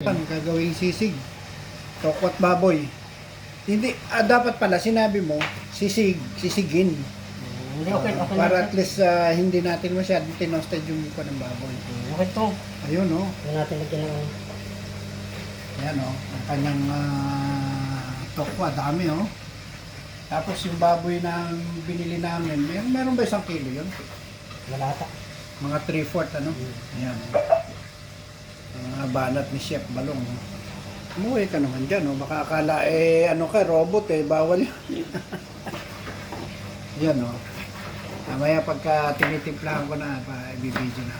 Gagawing sisig. Tokwat baboy. Hindi, dapat pala sinabi mo, sisigin. Hindi, okay Para na. at least hindi natin masyadong tinosted yung mukha ng baboy. Okay to. Ayun oh. Hindi natin lagyan ng... Ayan oh, ang kanyang tokwa, dami oh. Tapos yung baboy na binili namin, meron ba 1 kilo yun? Malata. Mga 3/4 ano? Ayan oh. Mga banat ni Chef Balong oh. Umuwi ka naman dyan oh, baka akala ano ka, robot bawal yun. Yan oh. Mamaya pagka tinitimplahan ko na, i-video na.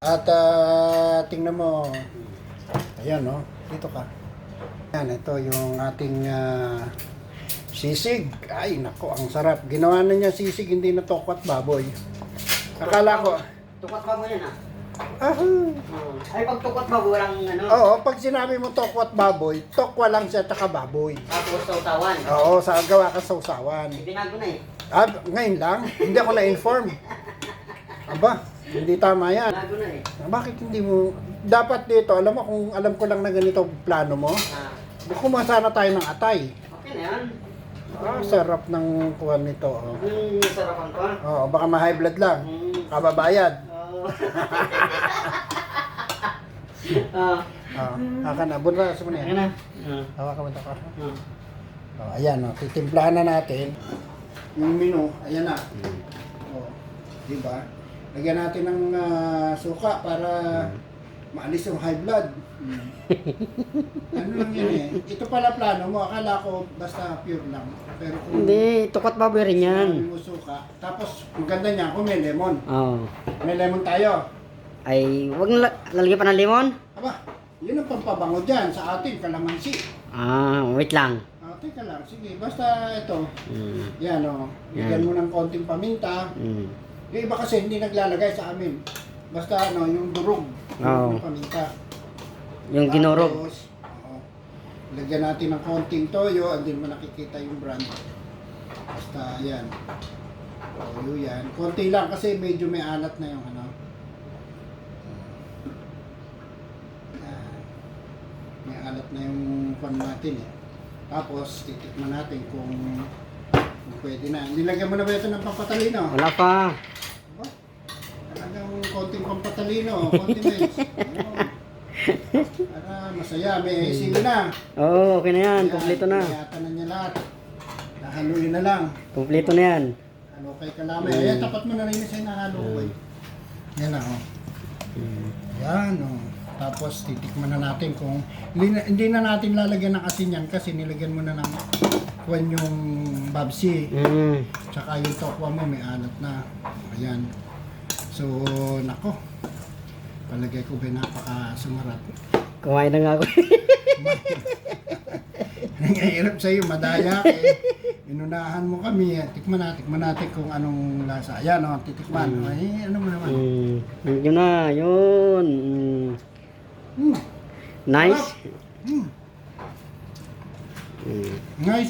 At tingnan mo, ayan oh, dito ka. Yan, ito yung ating sisig. Ay nako, ang sarap. Ginawa na niya sisig, hindi na tokwat baboy. Akala ko, Tukwat baboy yan ahoo. Ay, pag tukwat baboy ang ano? Oo, pag sinabi mo tokwat baboy, tokwa lang siya tsaka baboy. Tapos sausawan. Oo, sa gawa ka sa usawan. Binago na eh. Ngayon lang, hindi ako na-inform. Aba, hindi tama yan. Binago na eh. Bakit hindi mo, dapat dito, alam mo kung alam ko lang na ganito plano mo, kumuha sana tayo ng atay. Okay na yan. Sarap ng kuwan nito. Oh. Sarapan ko. Oo, baka ma-high blood lang. Kababayad. Akan na, bunra sa muna Ayan yan. na. Hawakan mo ito ka. Ayan, titimplahan na natin. Yung menu, ayan na. Diba? Lagyan natin ng suka para maalis yung high blood. Ano lang yan Ito pala plano mo, akala ko basta pure lang. Pero kung Hindi, tukwat baboy rin yan. sinabi mo suka, tapos maganda niya kung may lemon. Oo. May lemon tayo. Ay, huwag na lalagyan pa ng limon. Aba, yun ang pampabango dyan sa atin, kalamansi. Wait lang. Teka lang, sige, basta ito. Yan o, bigyan mo ng konting paminta. Yung iba kasi hindi naglalagay sa amin. Basta yung durog. Yung paminta. Yung ginurog. Tapos, lagyan natin ng konting toyo, hindi mo nakikita yung brand. Basta yan. Toyo yan. Konti lang kasi medyo may alat na yung ano. May alat na yung pan natin Tapos, titikman natin kung pwede na. Nilagyan mo na ba ito ng pampatalino? Wala pa. Talagang konting pampatalino, condiments. Para masaya, may sili na. Oo, okay na yan. Kompleto na. Yata na niya lahat. Nahaluin na lang. Kompleto na yan. Halo kay kalamay. Ayan, tapat mo na rin siya nahalo ko Yan na Yan Tapos titikman na natin kung hindi na natin lalagyan ng asin yan kasi nilagyan mo na ng kwan yung babsi. Tsaka yung tokwa mo may alat na. Ayan. So, nako. Palagay ko ba napaka-sumarap. Kumain na nga ako. Nangyayarap sa'yo, madaya inunahan mo kami. Tikman natin kung anong lasa. Ayan titikman. Ay, ano mo naman. Yun na, yun. Nice. Nice.